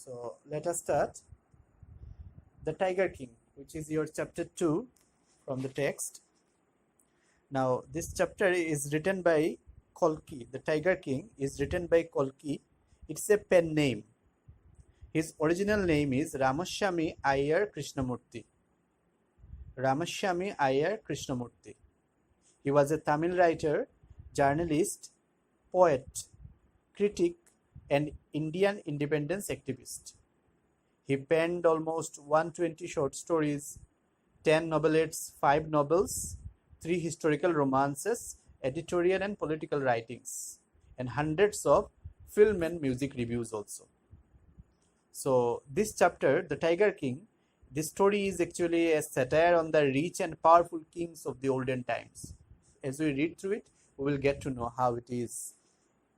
So let us start. The Tiger King, which is your chapter 2 from the text. Now this chapter is written by Kalki. The Tiger King is written by Kalki. It's a pen name. His original name is Ramaswamy Iyer Krishnamurthy. Ramaswamy Iyer Krishnamurthy. He was a Tamil writer, journalist, poet, critic, and Indian independence activist. He penned almost 120 short stories, 10 novelettes, 5 novels, 3 historical romances, editorial and political writings, and hundreds of film and music reviews also. So this chapter, The Tiger King, this story is actually a satire on the rich and powerful kings of the olden times. As we read through it, we will get to know how it is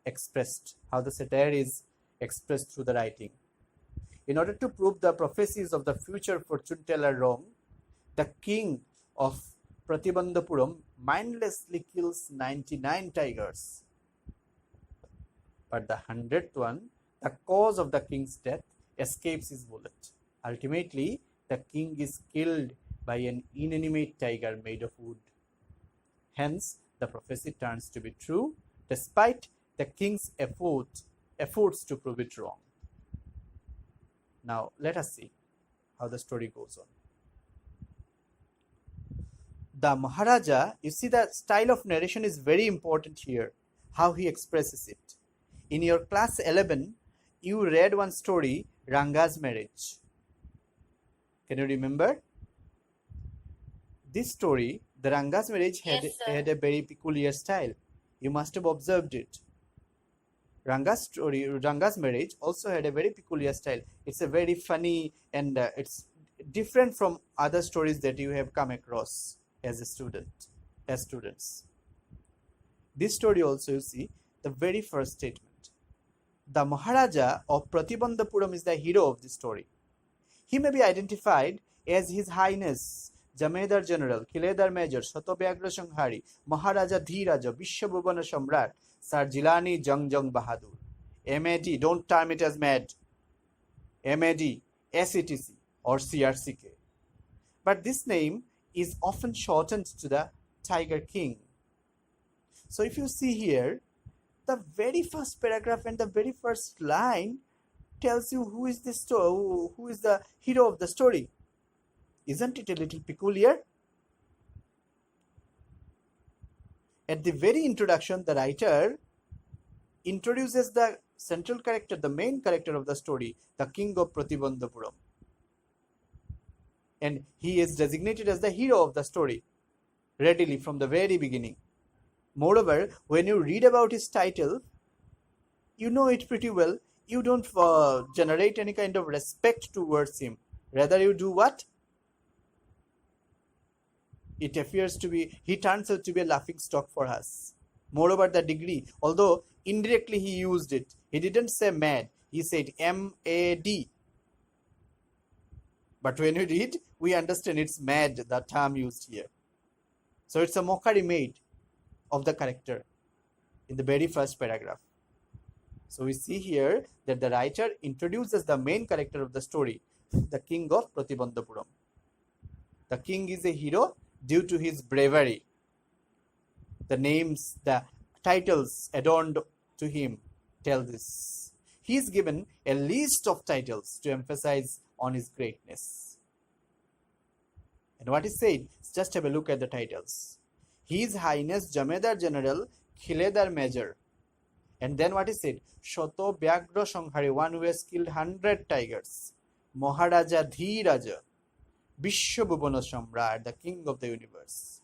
expressed, how the satire is expressed through the writing. In order to prove the prophecies of the future fortune teller wrong, the king of Pratibandhapuram mindlessly kills 99 tigers. But the 100th one, the cause of the king's death, escapes his bullet. Ultimately, the king is killed by an inanimate tiger made of wood. Hence, the prophecy turns to be true, despite the king's efforts to prove it wrong. Now, let us see how the story goes on. The Maharaja, you see, the style of narration is very important here, how he expresses it. In your class 11, you read one story, Ranga's Marriage. Can you remember? This story, the Ranga's Marriage, had a very peculiar style. You must have observed it. Ranga's Marriage also had a very peculiar style. It's a very funny and it's different from other stories that you have come across as students. This story also, you see, the very first statement. The Maharaja of Pratibandhapuram is the hero of this story. He may be identified as His Highness Jamedar General, Khiledar Major, Shatobyagra Sanghari, Maharaja Dhiraja, Vishwabhuvana Samrat, Sir Jilani Jung Bahadur. MAD, don't term it as MAD. MAD, SETC or CRCK. But this name is often shortened to the Tiger King. So if you see here, the very first paragraph and the very first line tells you who is the hero of the story. Isn't it a little peculiar? At the very introduction, the writer introduces the central character, the main character of the story, the king of Pratibandhapuram. And he is designated as the hero of the story, readily from the very beginning. Moreover, when you read about his title, you know it pretty well. You don't generate any kind of respect towards him. Rather, you do what? It appears to be, he turns out to be a laughing stock for us. Moreover, the degree, although indirectly he used it, he didn't say mad, he said M-A-D. But when we read, we understand it's mad, the term used here. So it's a mockery made of the character in the very first paragraph. So we see here that the writer introduces the main character of the story, the king of Pratibandhapuram. The king is a hero due to his bravery. The names, the titles adorned to him tell this. He is given a list of titles to emphasize on his greatness. And what is said, just have a look at the titles. His Highness Jamedar General Khiledar Major. And then what is said? Shatobyagra Sanghari, one who has killed 100 tigers. Maharaja Dhiraja, Vishwabhuvana Samrat, the king of the universe.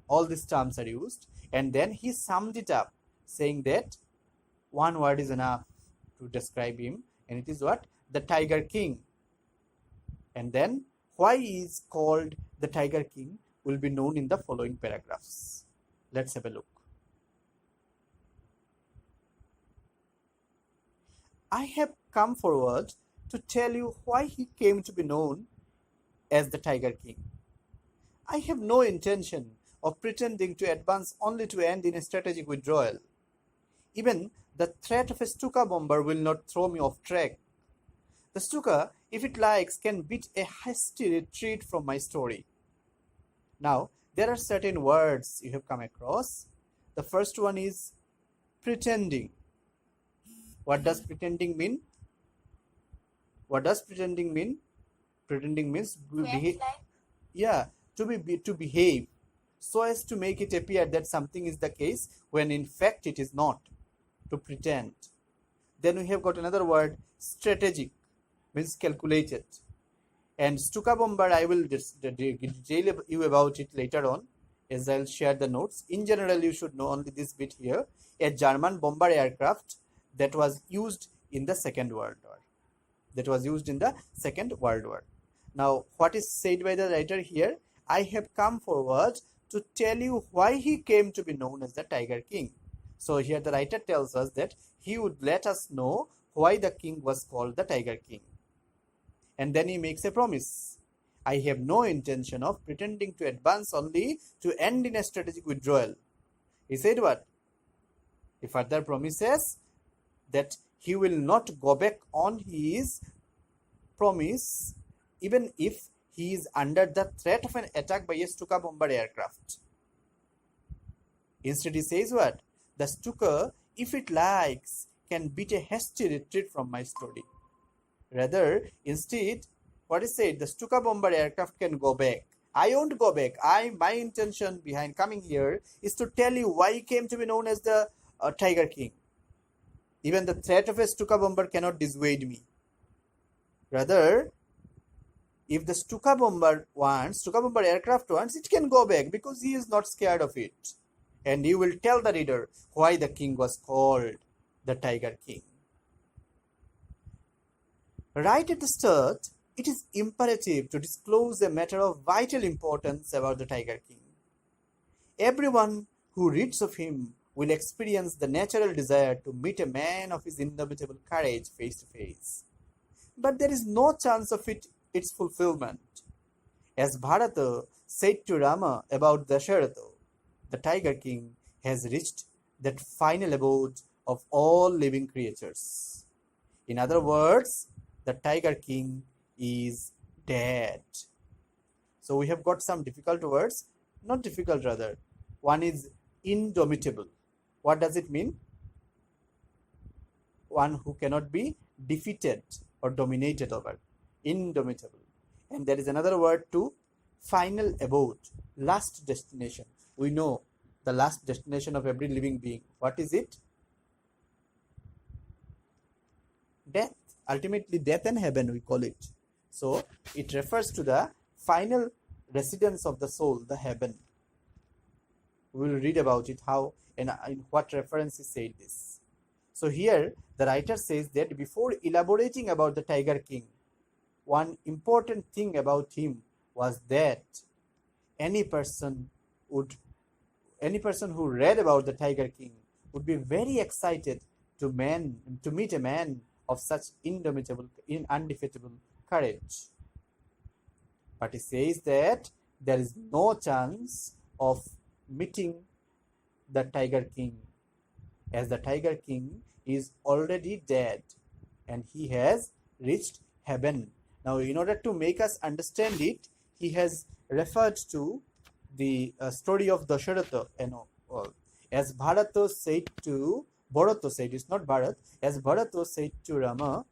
All these terms are used. And then he summed it up, saying that one word is enough to describe him. And it is what? The Tiger King. And then why he is called the Tiger King will be known in the following paragraphs. Let's have a look. I have come forward to tell you why he came to be known as the Tiger King. I have no intention of pretending to advance only to end in a strategic withdrawal. Even the threat of a Stuka bomber will not throw me off track. The Stuka, if it likes, can beat a hasty retreat from my story. Now, there are certain words you have come across. The first one is pretending. What does pretending mean? What does pretending mean? Pretending means yeah, to behave so as to make it appear that something is the case when in fact it is not. To pretend. Then we have got another word, strategic, means calculated. And Stuka bomber, I will detail you about it later on as I'll share the notes. In general, you should know only this bit here. A German bomber aircraft that was used in the Second World War. Now, what is said by the writer here? I have come forward to tell you why he came to be known as the Tiger King. So here the writer tells us that he would let us know why the king was called the Tiger King. And then he makes a promise. I have no intention of pretending to advance only to end in a strategic withdrawal. He said what? He further promises that he will not go back on his promise even if he is under the threat of an attack by a Stuka bomber aircraft. Instead, he says what? The Stuka, if it likes, can beat a hasty retreat from my story. Rather, instead, what is said? The Stuka bomber aircraft can go back. I won't go back. My intention behind coming here is to tell you why he came to be known as the Tiger King. Even the threat of a Stuka bomber cannot dissuade me. Rather, if the Stuka bomber aircraft wants, it can go back because he is not scared of it. And you will tell the reader why the king was called the Tiger King. Right at the start, it is imperative to disclose a matter of vital importance about the Tiger King. Everyone who reads of him will experience the natural desire to meet a man of his indomitable courage face to face. But there is no chance of its fulfillment. As Bharata said to Rama about Dasharatha, the Tiger King has reached that final abode of all living creatures. In other words, the Tiger King is dead. So we have got some difficult words, not difficult rather. One is indomitable. What does it mean? One who cannot be defeated or dominated over. Indomitable. And there is another word too, final abode, last destination. We know the last destination of every living being. What is it? Death. Ultimately, death and heaven we call it. So it refers to the final residence of the soul, the heaven. We will read about it, how and in what reference he said this. So here the writer says that before elaborating about the Tiger King, one important thing about him was that any person who read about the Tiger King would be very excited to meet a man of such indomitable, undefeatable courage. But he says that there is no chance of meeting the Tiger King, as the Tiger King is already dead and he has reached heaven. Now, in order to make us understand it, he has referred to the story of Dasharatha, as Bharata said to Bharata said, it's not Bharat, as Bharata said to Rama,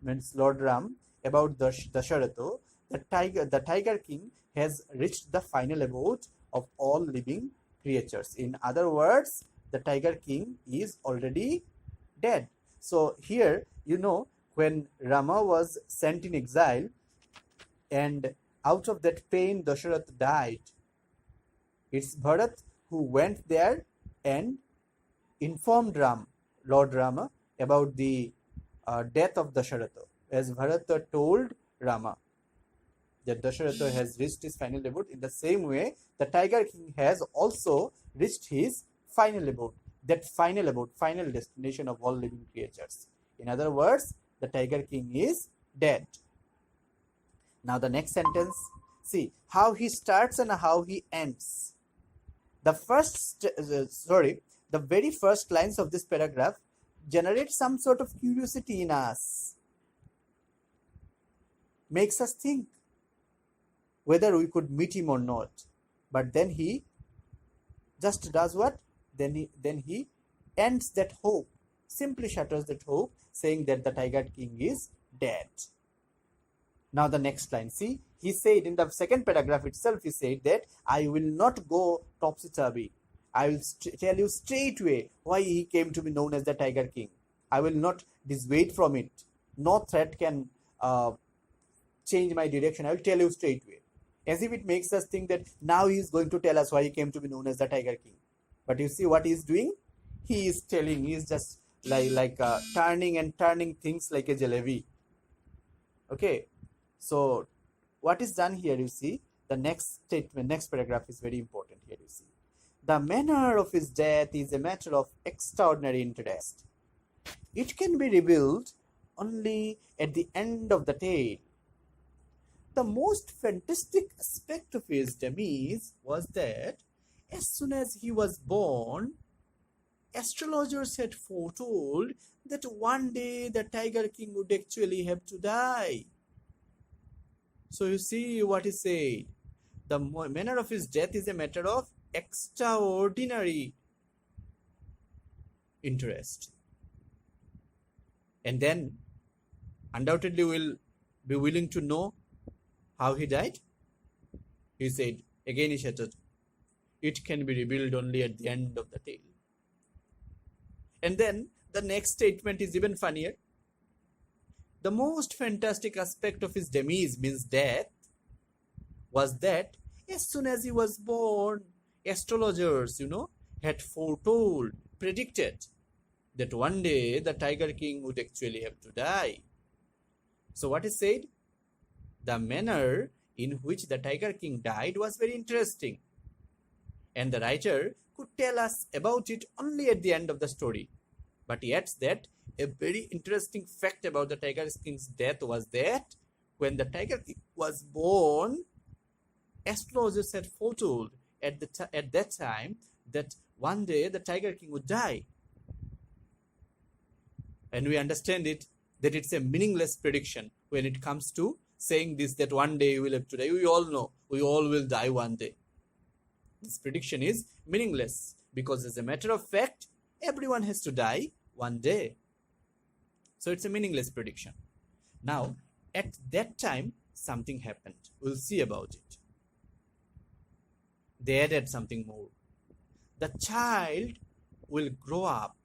means Lord Ram, about Dasharatha, the Tiger King has reached the final abode of all living creatures. In other words, the Tiger King is already dead. So here, when Rama was sent in exile and out of that pain Dasharatha died, it's Bharat who went there and informed Lord Rama about the death of Dasharatha, as Bharata told Rama that Dasharatha has reached his final abode. In the same way, the Tiger King has also reached his final abode, that final abode, final destination of all living creatures. In other words, the Tiger King is dead. Now the next sentence, see how he starts and how he ends. The very first lines of this paragraph generate some sort of curiosity in us. makes us think whether we could meet him or not. But then he just does what? Then he ends that hope, simply shatters that hope, saying that the Tiger King is dead. Now the next line, see, he said in the second paragraph itself, he said that I will not go topsy-turvy. I will tell you straight away why he came to be known as the Tiger King. I will not dissuade from it. No threat can change my direction. I will tell you straight away. As if it makes us think that now he is going to tell us why he came to be known as the Tiger King. But you see what he is doing? He is telling, he is just like turning and turning things like a jalebi. Okay. So what is done here, you see, the next statement, next paragraph is very important here, you see. The manner of his death is a matter of extraordinary interest. It can be revealed only at the end of the tale. The most fantastic aspect of his demise was that as soon as he was born, astrologers had foretold that one day the Tiger King would actually have to die. So you see what he said. The manner of his death is a matter of extraordinary interest. And then undoubtedly we'll be willing to know how he died. He said, again he shattered, it can be revealed only at the end of the tale. And then the next statement is even funnier. The most fantastic aspect of his demise, means death, was that as soon as he was born, astrologers, had foretold, predicted that one day the Tiger King would actually have to die. So what is said? The manner in which the Tiger King died was very interesting. And the writer could tell us about it only at the end of the story. But yet that a very interesting fact about the Tiger King's death was that when the Tiger King was born, astrologers had foretold at that time that one day the Tiger King would die. And we understand it that it's a meaningless prediction when it comes to saying this, that one day you will have to die. We all know we all will die one day. This prediction is meaningless because as a matter of fact, everyone has to die one day. So it's a meaningless prediction. Now, at that time, something happened. We'll see about it. They added something more. The child will grow up.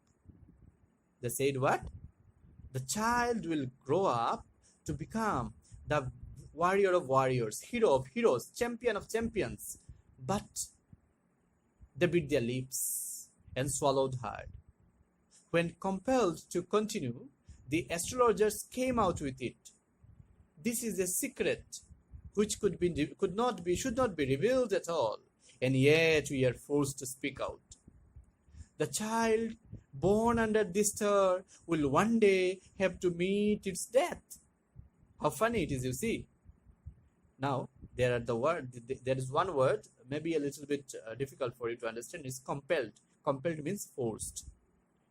They said what? The child will grow up to become the warrior of warriors, hero of heroes, champion of champions. But they bit their lips and swallowed hard. When compelled to continue, the astrologers came out with it. This is a secret which should not be revealed at all, and yet we are forced to speak out. The child born under this star will one day have to meet its death. How funny it is, you see. Now, there is one word, maybe a little bit difficult for you to understand, is compelled. Compelled means forced,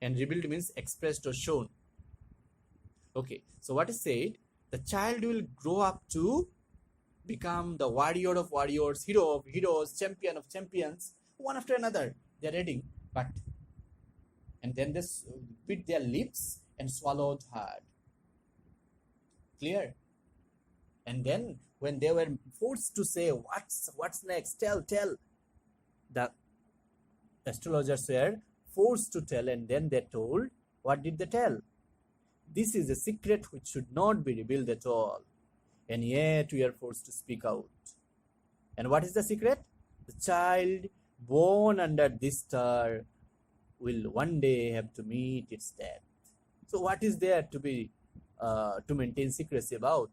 and revealed means expressed or shown. Okay, so what is said? The child will grow up to become the warrior of warriors, hero of heroes, champion of champions, one after another. They are reading, and then they bit their lips and swallowed hard. Clear? And then when they were forced to say, what's next? Tell. The astrologers were forced to tell, and then they told. What did they tell? This is a secret which should not be revealed at all, and yet we are forced to speak out. And what is the secret? The child born under this star will one day have to meet its death. So what is there to maintain secrecy about?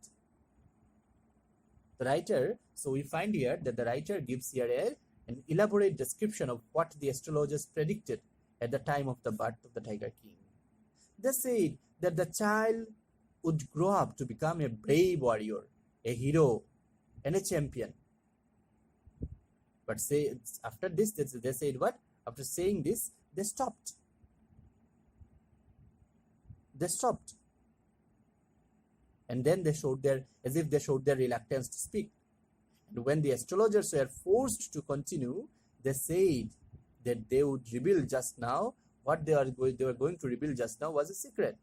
The writer, so we find here that the writer gives here an elaborate description of what the astrologers predicted at the time of the birth of the Tiger King. They said that the child would grow up to become a brave warrior, a hero, and a champion. But after this, they said what? After saying this, they stopped. And then they showed their, as if they showed their reluctance to speak. And when the astrologers were forced to continue, they said that they would reveal just now, what they were going to reveal just now was a secret.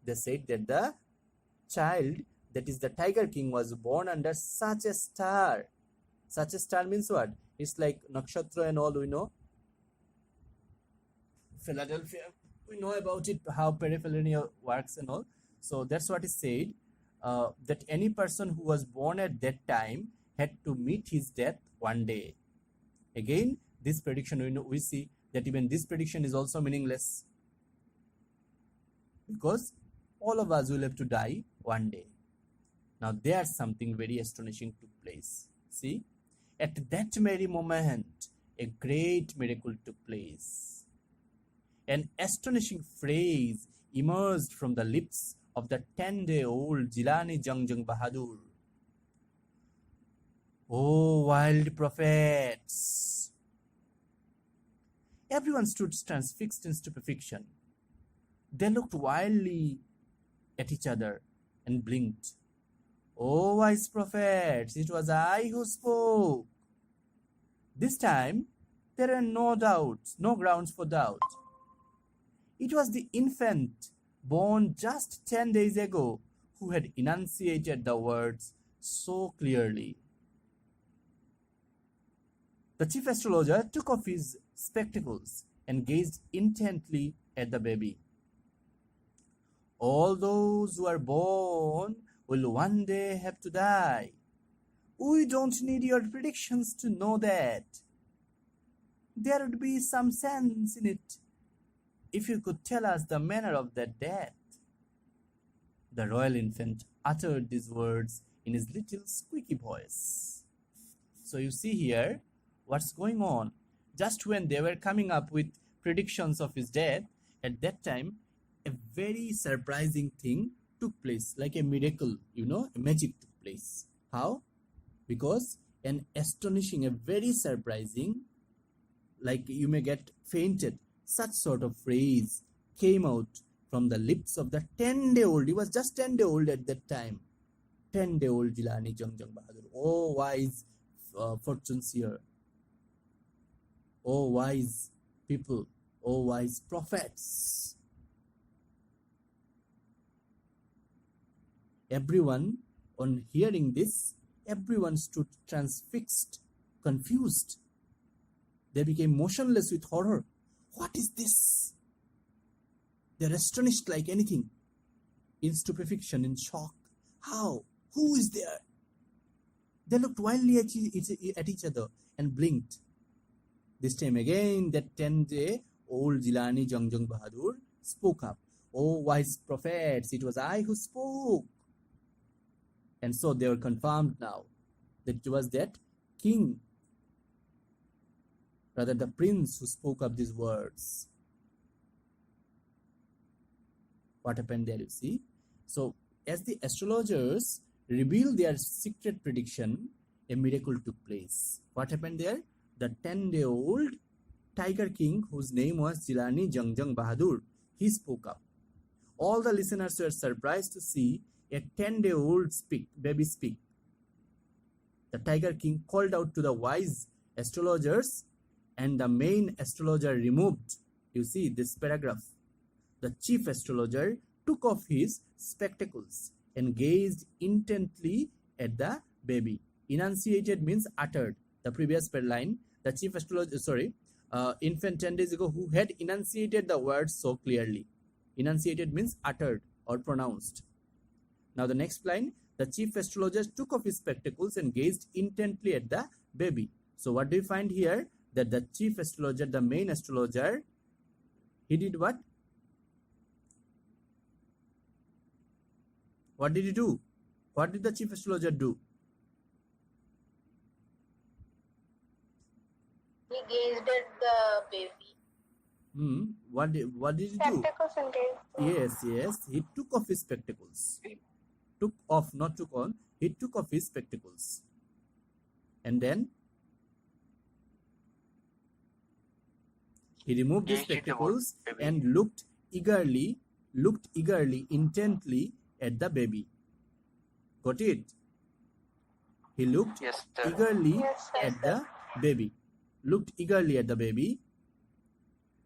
They said that the child, that is the Tiger King, was born under such a star. Such a star means what? It's like nakshatra and all, we know. Philadelphia, we know about it, how periphyllonia works and all. So that's what is said, that any person who was born at that time had to meet his death one day. Again, this prediction, we see that even this prediction is also meaningless, because all of us will have to die one day. Now there's something very astonishing took place. See, at that very moment, a great miracle took place. An astonishing phrase emerged from the lips of the 10-day-old Jilani Jangjang Bahadur. "Oh, wild prophets!" Everyone stood transfixed in stupefaction. They looked wildly at each other and blinked. "Oh, wise prophets, it was I who spoke." This time, there are no doubts, no grounds for doubt. It was the infant born just 10 days ago who had enunciated the words so clearly. The chief astrologer took off his spectacles and gazed intently at the baby. "All those who are born will one day have to die. We don't need your predictions to know that. There would be some sense in it if you could tell us the manner of that death." The royal infant uttered these words in his little squeaky voice. So you see here what's going on. Just when they were coming up with predictions of his death, at that time, a very surprising thing took place, like a miracle, a magic took place. How? Because an astonishing, a very surprising, like you may get fainted, such sort of phrase came out from the lips of the 10-day-old. He was just 10-day-old at that time. 10-day-old Jilani Jangjang Bahadur. "Oh, wise fortune seer. Oh, wise people. Oh, wise prophets." Everyone, on hearing this, everyone stood transfixed, confused. They became motionless with horror. What is this? They're astonished like anything, in stupefaction, in shock. How? Who is there? They looked wildly at each other and blinked. This time again, that 10-day-old Jilani Jangjang Bahadur spoke up. "Oh, wise prophets, it was I who spoke." And so they were confirmed now that it was that king, rather the prince, who spoke up these words. What happened there, you see? So as the astrologers revealed their secret prediction, a miracle took place. What happened there? The 10-day-old Tiger King, whose name was Jilani Jangjang Bahadur, he spoke up. All the listeners were surprised to see a 10-day-old baby speak. The Tiger King called out to the wise astrologers, and the main astrologer removed, you see this paragraph. The chief astrologer took off his spectacles and gazed intently at the baby. Enunciated means uttered. The previous line, the chief astrologer, infant 10 days ago, who had enunciated the words so clearly. Enunciated means uttered or pronounced. Now the next line, the chief astrologer took off his spectacles and gazed intently at the baby. So what do you find here? That the chief astrologer, the main astrologer, he did what? What did he do? What did the chief astrologer do? He gazed at the baby. What did he do? Spectacles and gazed. Yes. He took off his spectacles. Took off, not took on. He took off his spectacles. And then he removed his spectacles and looked eagerly, intently at the baby. Got it? He looked Yes, sir. eagerly Yes, sir. at the baby. Looked eagerly at the baby.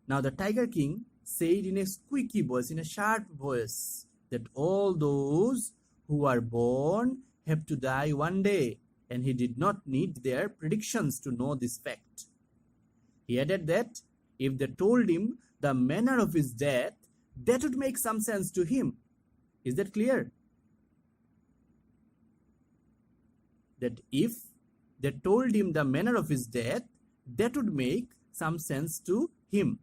Now the Tiger King said in a squeaky voice, in a sharp voice, that all those who are born have to die one day, and he did not need their predictions to know this fact. He added that if they told him the manner of his death, that would make some sense to him. Is that clear? That if they told him the manner of his death, that would make some sense to him.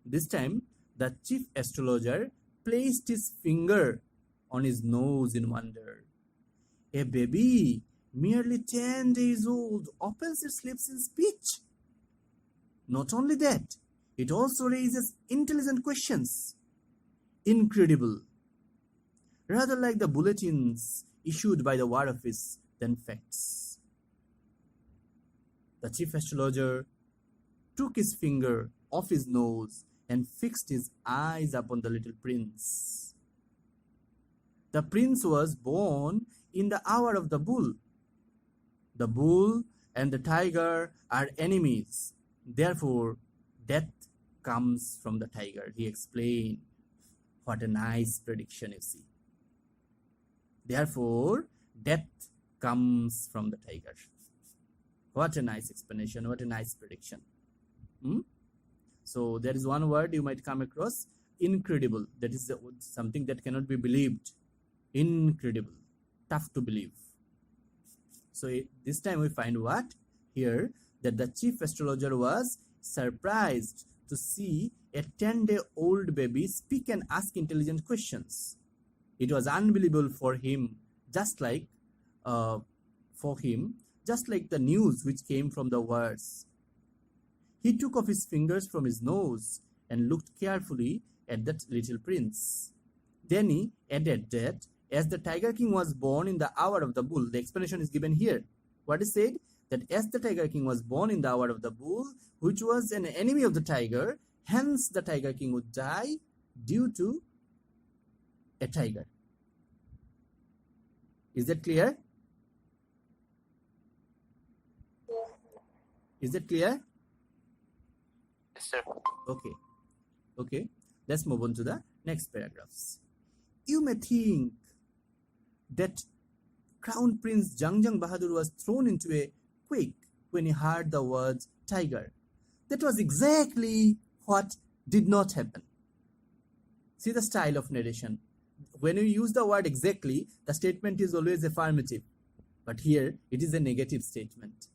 This time, the chief astrologer placed his finger on his nose in wonder. A baby, merely 10 days old, opens its lips in speech. Not only that, it also raises intelligent questions. Incredible. Rather like the bulletins issued by the War Office than facts. The chief astrologer took his finger off his nose and fixed his eyes upon the little prince. The prince was born in the hour of the bull. The bull and the tiger are enemies. Therefore, death comes from the tiger. He explained. What a nice prediction, you see. Therefore, death comes from the tiger. What a nice explanation. What a nice prediction. So there is one word you might come across, incredible. That is something that cannot be believed. Incredible. Tough to believe. So this time we find what? Here, that the chief astrologer was surprised to see a 10-day-old baby speak and ask intelligent questions. It was unbelievable for him, just like the news which came from the words. He took off his fingers from his nose and looked carefully at that little prince. Then he added that as the Tiger King was born in the hour of the bull, the explanation is given here. What is said? That as the Tiger King was born in the hour of the bull, which was an enemy of the tiger, hence the Tiger King would die due to a tiger. Is that clear? Is that clear? Yes, sir. Okay. Let's move on to the next paragraphs. You may think that Crown Prince Jangjang Bahadur was thrown into a quake when he heard the words tiger. That was exactly what did not happen. See the style of narration. When you use the word exactly, the statement is always affirmative. But here, it is a negative statement.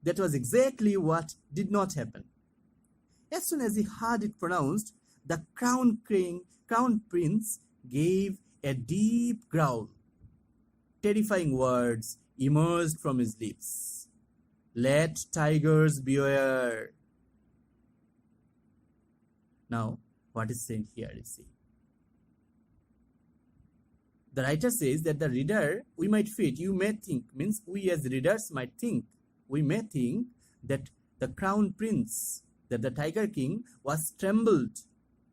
That was exactly what did not happen. As soon as he heard it pronounced, the crown prince gave a deep growl. Terrifying words emerged from his lips. Let tigers beware. Now, what is said here is see. The writer says that the reader, we might fit, you may think, means we as readers might think, we may think that the crown prince, that the Tiger King was trembled.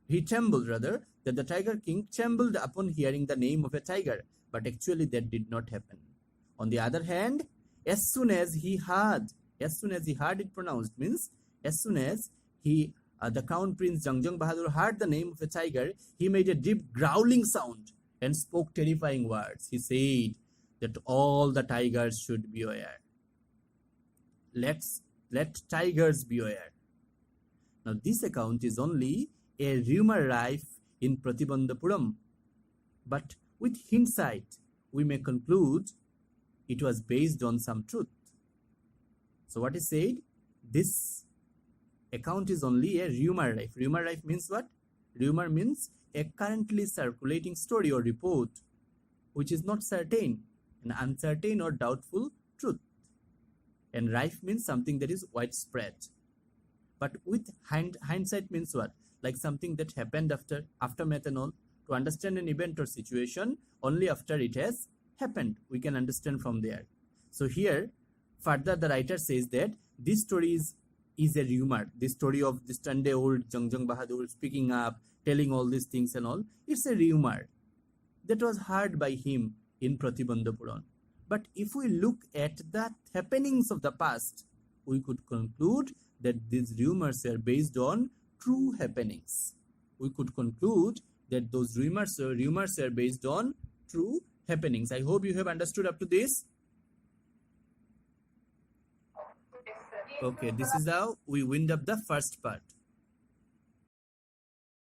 He trembled rather, that the Tiger King trembled upon hearing the name of a tiger. But actually that did not happen. On the other hand, as soon as he heard it pronounced, means as soon as the Crown Prince Jangjang Bahadur heard the name of a tiger, he made a deep growling sound and spoke terrifying words. He said that all the tigers should beware. Let tigers beware. Now this account is only a rumor rife in Pratibandhapuram, but with hindsight, we may conclude it was based on some truth. So what is said? This account is only a rumor rife. Rumor rife means what? Rumor means a currently circulating story or report which is not certain, an uncertain or doubtful truth. And rife means something that is widespread. But with hindsight means what? Like something that happened aftermath and all. To understand an event or situation, only after it has happened, we can understand from there. So here, further the writer says that this story is a rumor. This story of this 10-day-old Jangjang Bahadur speaking up, telling all these things and all, it's a rumor. that was heard by him in Pratibandha Puran. But if we look at the happenings of the past, we could conclude that these rumors are based on true happenings. We could conclude that those rumors are based on true happenings. I hope you have understood up to this. Okay, this is how we wind up the first part.